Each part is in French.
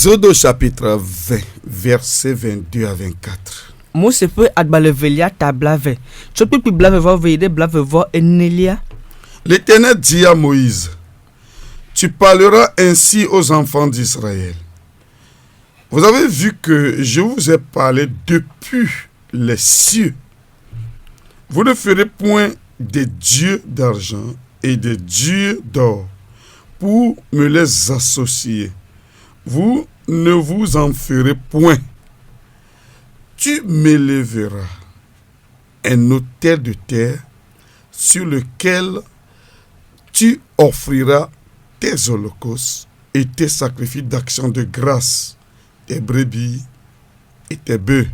Exode chapitre 20, versets 22 à 24. Mose peut adbalevelia tablave. Tu peux plus blave voir veiller blave voir enelia. L'Éternel dit à Moïse, tu parleras ainsi aux enfants d'Israël. Vous avez vu que je vous ai parlé depuis les cieux. Vous ne ferez point des dieux d'argent et des dieux d'or pour me les associer. Vous ne vous en ferez point. Tu m'élèveras un autel de terre sur lequel tu offriras tes holocaustes et tes sacrifices d'action de grâce, tes brebis et tes bœufs.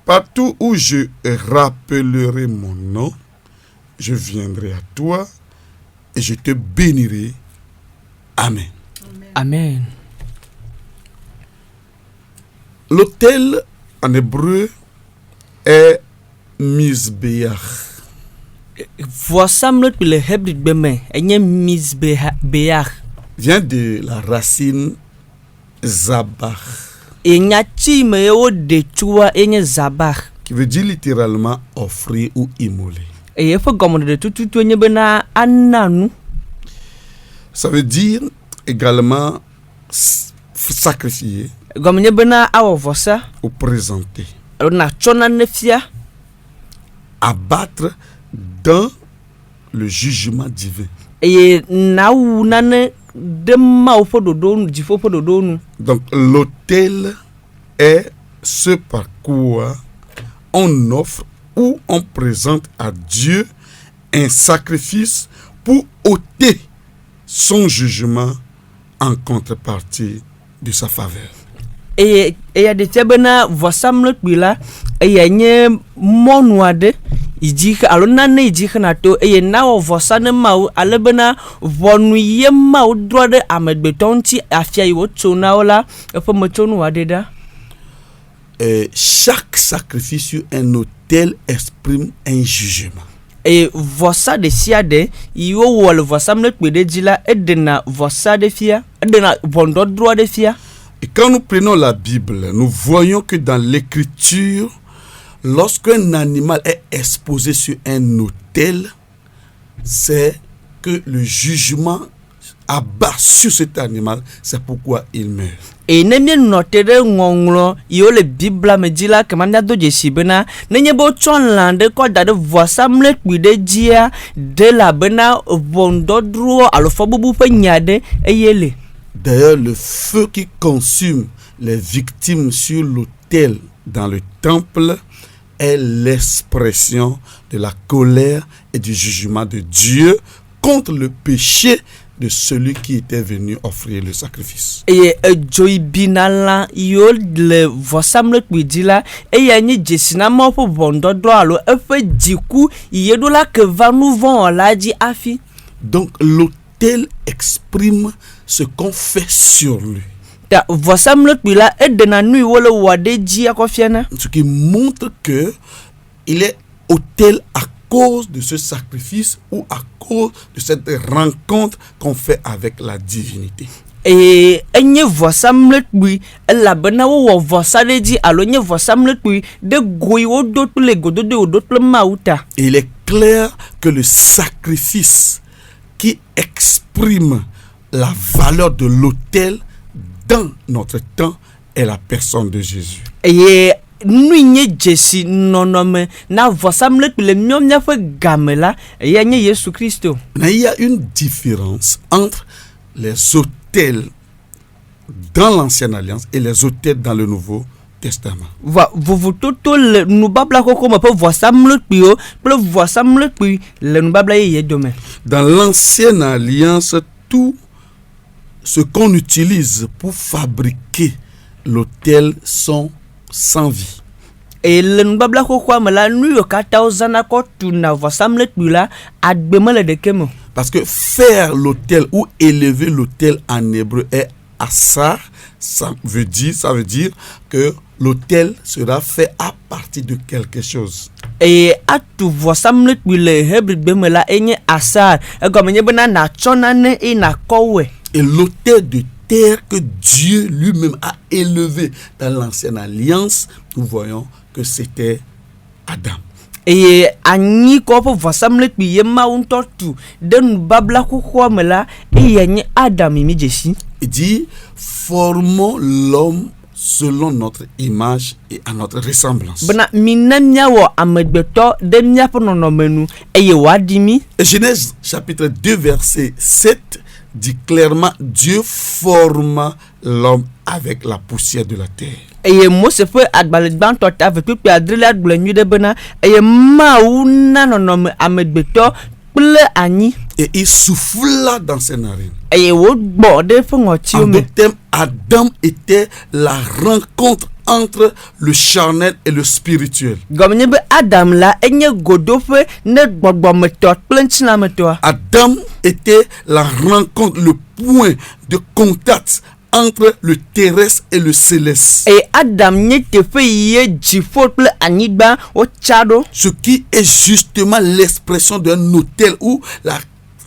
Partout où je rappellerai mon nom, je viendrai à toi et je te bénirai. Amen. Amen. L'autel en hébreu est Mizbeach. Voisamle le hebrid beme, enye misbeach. Vient de la racine Zabach, Enyati me o de chua enye zabach. qui veut dire littéralement offrir ou immoler. Eye fo gomo de tutu enye bena ananu. Ça veut dire également sacrifier Gomo nye bena awo vosa. ou présenter, Na chona nefia. abattre dans le jugement divin. Eye na wu nane de ma o fododonu, jifo fododonu. Donc l'autel est ce par quoi on offre ou on présente à Dieu un sacrifice pour ôter son jugement en contrepartie de sa faveur. Et de tebena vosamle bila eye nye monuade ijika alona ne ijika na to eye na o vosane mau alebena vonu ye mau droit de amedbetonti afia yo tsona ola efo motonu wadeda. Chaque sacrifice sur un autel exprime un jugement. Et vosa de siade yo wol vosamle bede dila edena vosa de fia edena vondo droit de fia. Et quand nous prenons la Bible, nous voyons que dans l'écriture, lorsqu'un animal est exposé sur un autel, c'est que le jugement abat sur cet animal, c'est pourquoi il meurt. Et nemie notere ngonglo yo le Bible me dila kemanda do jesibena nenye bo tonlande ko dade voisamle kwide dia de la bena vondo dro alofo bubu pe nyade eyele. D'ailleurs, le feu qui consume les victimes sur l'autel dans le temple est l'expression de la colère et du jugement de Dieu contre le péché de celui qui était venu offrir le sacrifice. Et joy binala yo le voisamle kwidila e yanyi jesina mo po vondo dro alo efe diku yedola ke va nous vont la di afi. Donc l'autel exprime ce qu'on fait sur lui. Ce qui montre que il est autel à cause de ce sacrifice ou à cause de cette rencontre qu'on fait avec la divinité. Et enye voisamle bui la bena wo voisale di alo nye voisamle bui de goyi wo dotu le godo de dotu mauta. Il est clair que le sacrifice qui exprime la valeur de l'autel dans notre temps est la personne de Jésus. Et nous nye Jésus nonome na voisamle le miom nya fe gamela et nye Jésus Christo. Mais il y a une différence entre les autels dans l'Ancienne Alliance et les autels dans le Nouveau Testament. Vous toto le nous babla ko comme peut voisamle pio pour voisamle pi le nous babla ye demain. Dans l'Ancienne Alliance, tout ce qu'on utilise pour fabriquer l'autel sont sans vie. Et le nous babla ko kwa mala nu yo kata ozana ko tuna voisamle pi la adbemele de kemo. Parce que faire l'autel ou élever l'autel en hébreu est assar, ça veut dire que l'autel sera fait à partir de quelque chose. Et à tout voisamle pi le hebrid bemela enye asar e gomenye bena na chona ne e na kowe. Et l'autel de terre que Dieu lui-même a élevé dans l'ancienne alliance, nous voyons que c'était Adam. eye anyi ko po vosamle kpi ye maunto tu de nu babla ko me la eye nye Adam mi jesi. Il dit, formons l'homme selon notre image et à notre ressemblance. Bana minanya wo amegbeto de mia ponono menu eye wadimi. Et Genèse chapitre 2 verset 7 dit clairement, Dieu forma l'homme avec la poussière de la terre. Eye Mose fe agbalagban tota ve pipi adrele agblenu de bana eye mauna nono amegbeto ple anyi. Et il souffla dans ses narines. Eye wo borde fongoti En ome. d'autres termes, Adam était la rencontre entre le charnel et le spirituel. Gomnye be Adam la enye godofe ne gbogbo meto plentina meto. Adam était la rencontre, le point de contact entre le terrestre et le céleste. Et Adam nye te fe ye jifo ple anigba o chado. Ce qui est justement l'expression d'un autel ou la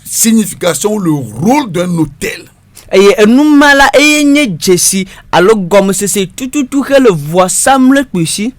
signification ou le rôle d'un autel. Eye enumala eye nye jesi alo gomme sese tututu ke le voix samle kwishi.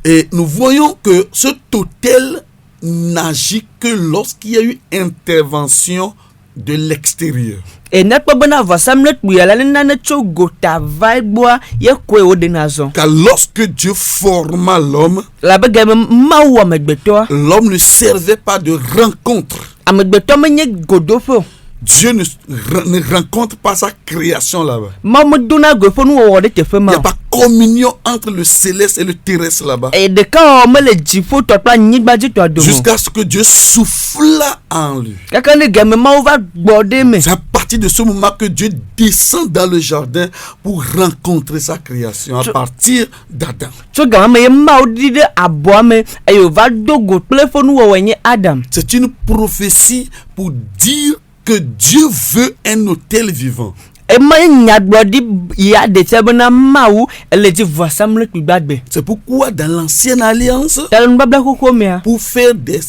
Et nous voyons que cet autel n'agit que lorsqu'il y a eu intervention de l'extérieur. Et ne pas bona voix samle kwi ala na ne cho gota vibe ye kwe o denazo. Car lorsque Dieu forma l'homme, La bege ma wa megbeto. l'homme ne servait pas de rencontre. Amegbeto menye godofo. Dieu ne rencontre pas sa création là-bas. Ma moduna gofo nu wo de te fe Il n'y ma. a pas communion entre le céleste et le terrestre là-bas. Et de ka o me le jifo to pa nyigba ji to adomo. Jusqu'à ce que Dieu souffla en lui. Kaka ne game ma va gbode me. C'est à partir de ce moment que Dieu descend dans le jardin pour rencontrer sa création à partir d'Adam. So gama me ma odi de abo me ayo va dogo telefonu wo wenye Adam. C'est une prophétie pour dire que Dieu veut un autel vivant. E ma nyagbodi ya de tebena mawu ele di voisamle kgbagbe. C'est pourquoi dans l'ancienne alliance, Talon babla koko mea. pour faire des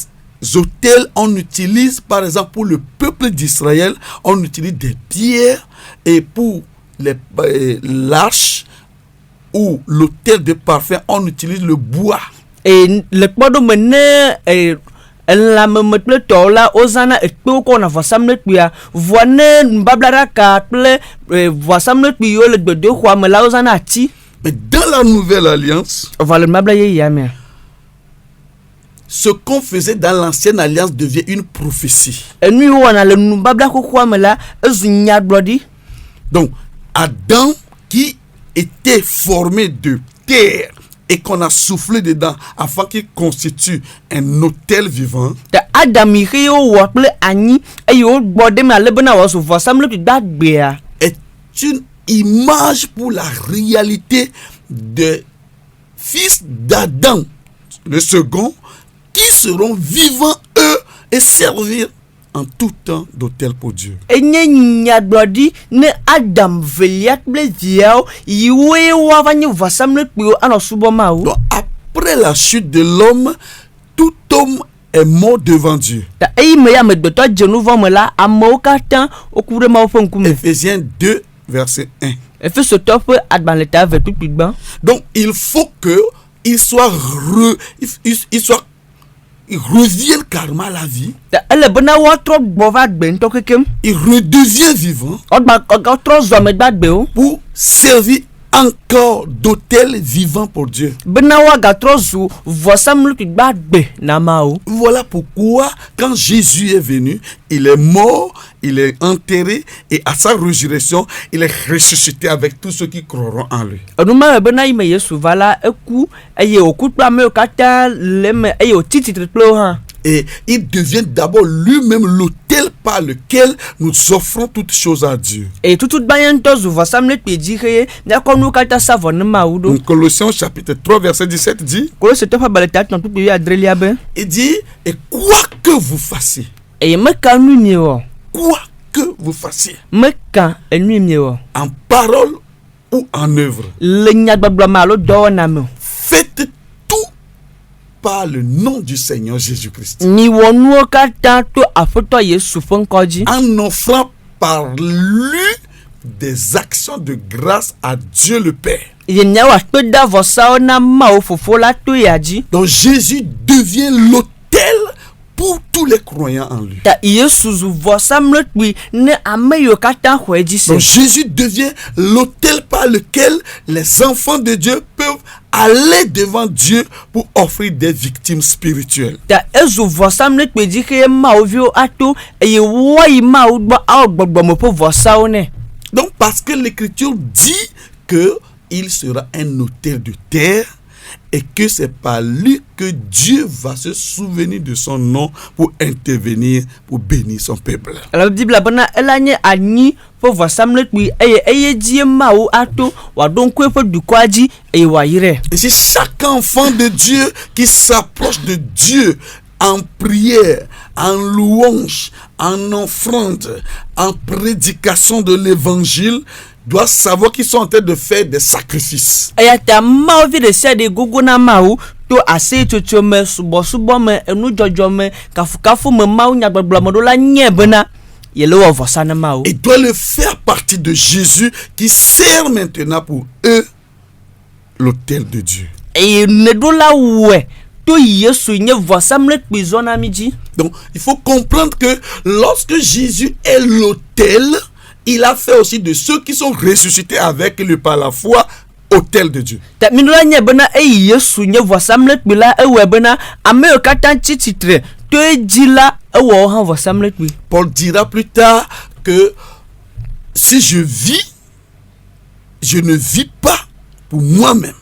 autels, on utilise par exemple pour le peuple d'Israël, on utilise des pierres, et pour l'arche ou l'autel de parfum, on utilise le bois. E le kpodo mene la memetle to la ozana ekpo ko na voisamle kpia voine babla ka ple voisamle kpio le gbedo kwa me la ozana ati. Mais dans la nouvelle alliance, Vale babla ye ya mea. ce qu'on faisait dans l'ancienne alliance devient une prophétie. Enu wana le nu babla koko me la ezu nyagbodi. Donc, Adam qui était formé de terre et qu'on a soufflé dedans afin qu'il constitue un autel vivant, Ta Adam yi yo wo ple anyi e yo gbode me ale bena wo so voisamle kgbagbe a. est une image pour la réalité des fils d'Adam, le second, qui seront vivants eux et servir en tout temps d'autel pour Dieu. Enye nyagbodi ne Adam veliat ble diao yiwe wa vanyi voisamle kpio ano subo ma o. Donc après la chute de l'homme, tout homme est mort devant Dieu. Ta eyi me ya megbeto jenu vo me la amo katan okure ma ofo nkume. Éphésiens 2, verset 1. Efe so to pe adban leta ve pipigban. Donc il faut que il soit il revienne carrément à la vie. Ta ele bena wa tro gbova gbe nto kekem. Il redevient vivant Odba tro zo me gbagbe o. pour servir encore d'autel vivant pour Dieu. Bena wa ga tro zo voisamle kgbagbe na ma o. Voilà pourquoi quand Jésus est venu, il est mort, il est enterré et à sa résurrection, il est ressuscité avec tous ceux qui croiront en lui. Onuma bena ime Yesu vala eku eye okutwa me okata leme eye otiti triplo ha. Et il devient d'abord lui-même l'autel par lequel nous offrons toutes choses à Dieu. Et tout bayan to zo voisamle kpeji he na konu kata savon ma udo. Donc Colossiens chapitre 3 verset 17 dit, Kolo se to fa baleta ton tout ya adrelia ben. il dit, et quoi que vous fassiez, E me kanu mi wo. quoi que vous fassiez, Me kan enu mi wo. en parole ou en œuvre, Le nyagbagba ma lo do na me. faites tout par le nom du Seigneur Jésus-Christ, Ni wonu kata to afoto Yesu fon koji. en offrant par lui des actions de grâce à Dieu le Père. Donc Jésus devient l'autel pour tous les croyants en lui. Donc Jésus devient l'autel par lequel les enfants de Dieu peuvent aller devant Dieu pour offrir des victimes spirituelles. Donc parce que l'Écriture dit que il sera un autel de terre et que c'est par lui que Dieu va se souvenir de son nom pour intervenir, pour bénir son peuple. Et c'est chaque enfant de Dieu qui s'approche de Dieu en prière, en louange, en offrande, en prédication de l'évangile, doit savoir qu'ils sont en train de faire des sacrifices. Il doit le faire partie de Jésus qui sert maintenant pour eux l'autel de Dieu. Donc, il faut comprendre que lorsque Jésus est l'autel, il a fait aussi de ceux qui sont ressuscités avec lui par la foi, autel de Dieu. Paul dira plus tard que si je vis, je ne vis pas pour moi-même.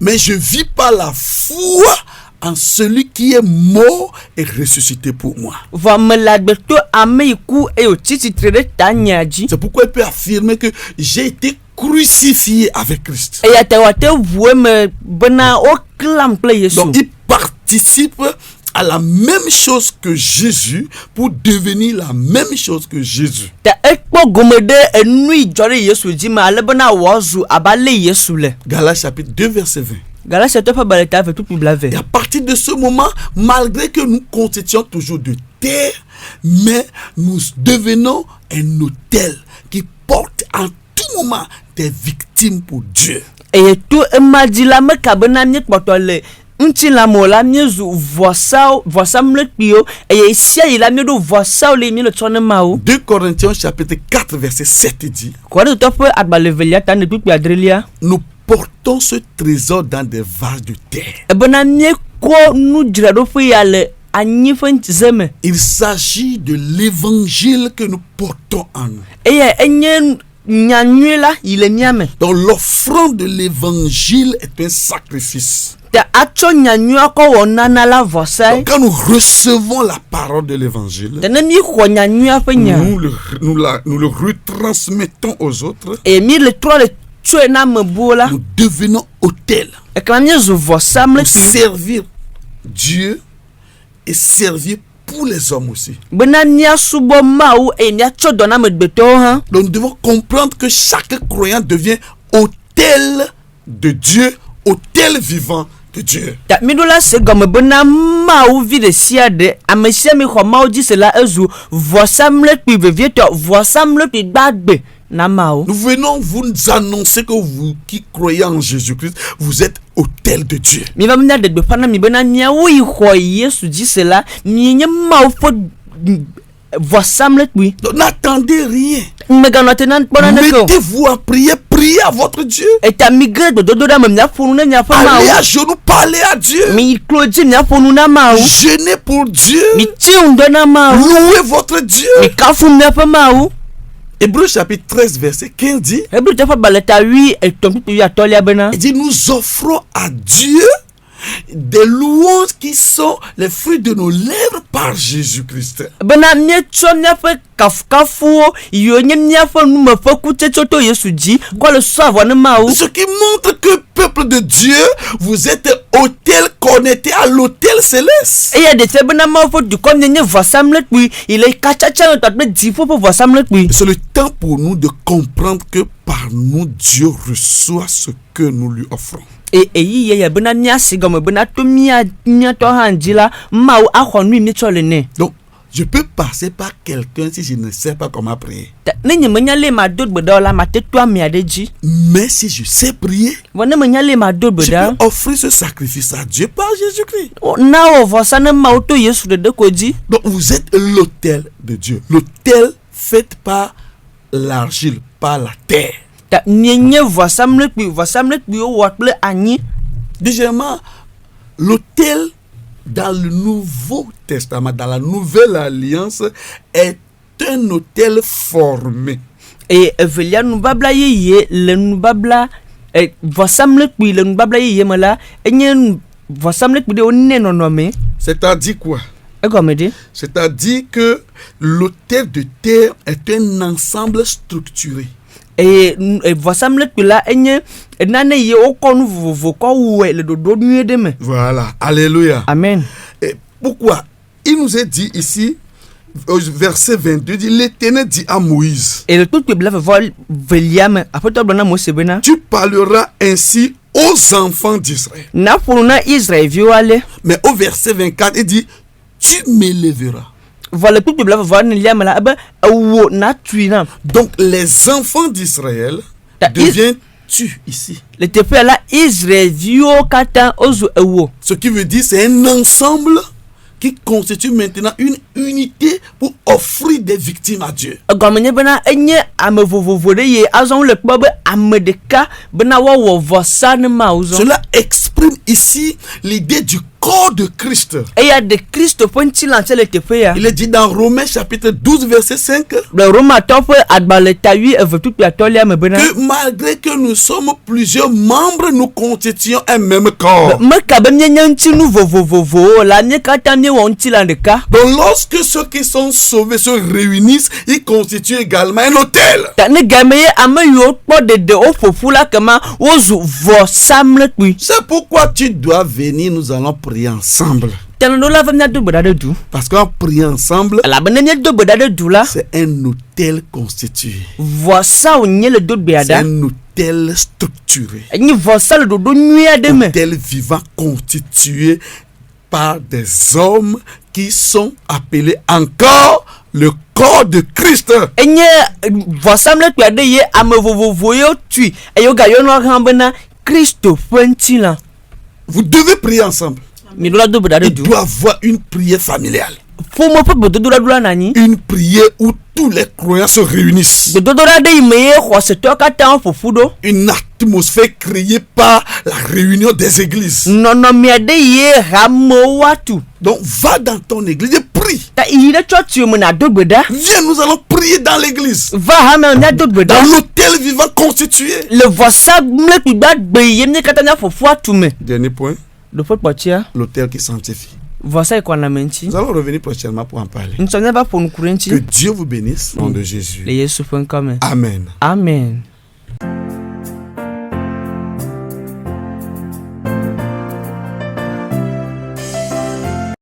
Mais je vis par la foi en celui qui est mort et ressuscité pour moi. C'est pourquoi il peut affirmer que j'ai été crucifié avec Christ. Donc il participe à la même chose que Jésus pour devenir la même chose que Jésus. Galates chapitre 2 verset 20. Et à partir de ce moment, malgré que nous constituions toujours de terre, mais nous devenons un autel qui porte en tout moment des victimes pour Dieu. Deux Corinthiens chapitre 4 verset 7 dit: nous portons ce trésor dans des vases de terre. Il s'agit de l'évangile que nous portons en nous. Donc l'offrande de l'évangile est un sacrifice. Donc, quand nous recevons la parole de l'évangile, nous le retransmettons aux autres. Nous devenons autel pour servir Dieu et servir pour les hommes aussi. Donc nous devons comprendre que chaque croyant devient autel de Dieu, autel vivant de Dieu. Nous venons vous annoncer que vous qui croyez en Jésus-Christ, vous êtes autel de Dieu. Donc n'attendez rien. Mettez-vous à prier, priez à votre Dieu. Allez à genoux, parlez à Dieu. Jeûnez pour Dieu. Louez votre Dieu. Hébreux chapitre 13 verset 15 dit: il dit, nous offrons à Dieu des louanges qui sont les fruits de nos lèvres par Jésus-Christ. Ce qui montre que peuple de Dieu, vous êtes autel connecté à l'autel céleste. C'est le temps pour nous de comprendre que par nous, Dieu reçoit ce que nous lui offrons. Donc, Je peux passer par quelqu'un si je ne sais pas comment prier. Ne nyemenya le ma dot beda la ma tetwa mi adeji. Mais si je sais prier, Wana menya le ma dot je beda. peux offrir ce sacrifice à Dieu par Jésus-Christ. Na o vosa na ma auto Yesu de koji. Donc vous êtes l'autel de Dieu. L'autel fait par l'argile, par la terre. Ta nyenye vosa mlekpi o watle anyi. Deuxièmement, l'autel dans le Nouveau Testament, dans la Nouvelle Alliance, est un autel formé. Et velia nubabla ye le nubabla vosa mlekpi le nubabla ye mala enye vosa mlekpi de onne nonome. C'est-à-dire quoi? Egomede. C'est-à-dire que l'autel de terre est un ensemble structuré. Et vosa mlekpi la enye nane ye okonu vovo ko we le dodo nuye de me. Voilà, alléluia. Amen. Et pourquoi? Il nous est dit ici, au verset 22, dit, l'Éternel dit à Moïse, Et le tout que blave vol veliam après toi blana mo sebena. tu parleras ainsi aux enfants d'Israël. Na puruna Israël viole. Mais au verset 24, il dit, tu m'élèveras. Voilà tout que blave vol liam la ba wo na tuina. Donc les enfants d'Israël deviennent tu ici. Le tepe la Israël vio kata ozu ewo. Ce qui veut dire c'est un ensemble qui constitue maintenant une unité pour offrir des victimes à Dieu. Gomenye bena enye ame vovovo de ye azon le kpobe ame de ka bena wo vosa ne mauzo. Cela exprime ici l'idée du corps de Christ. Et y a de Christ ponti lancer le tepe ya. Il est dit dans Romains chapitre 12 verset 5 Le Roma top adbale tawi e vetu ya tolia me bena. que malgré que nous sommes plusieurs membres, nous constituons un même corps. Me ka benye nyanti nu vovovo la nye kata nye wonti la de ka. Donc lorsque ceux qui sont sauvés se réunissent, ils constituent également un hôtel. Ta ne gameye ame yo po de o fofula kama ozu vosa mlekpi. C'est pourquoi tu dois venir, nous allons prier ensemble. Tano la vamna do boda de du. Parce qu'en priant ensemble, La benye do boda de du la. c'est un hôtel constitué. Vosa onye le do C'est beada. un hôtel structuré. Ni vosa le dodo nuya de me. Hôtel vivant constitué par des hommes qui sont appelés encore le corps de Christ. Enye vosa mlekpi ade ye ame vovovo yo tui. E yo ga yo no hambena Christo fenti la. Vous devez prier ensemble. Mi do la do boda de Il du. doit avoir une prière familiale. Fo mo pe bodo la dula nani. Une prière où tous les croyants se réunissent. Bodo la de imeye khose to kata fofudo. Une atmosphère créée par la réunion des églises. Nono mi ade ye hamo watu. Donc va dans ton église et prie. Ta ire church yo na do boda. Viens, nous allons prier dans l'église. Va hame na do boda. Dans l'hôtel vivant constitué. Le vosa mlekpi ba gbeye mi kata na fofu atume. Dernier point, Do pot potia. l'hôtel qui sanctifie. Vosa ikwana menti. Nous allons revenir prochainement pour en parler. Nsonye ba pon kurenchi. Que Dieu vous bénisse au nom de Jésus. Le Yesu fen kame. Amen. Amen.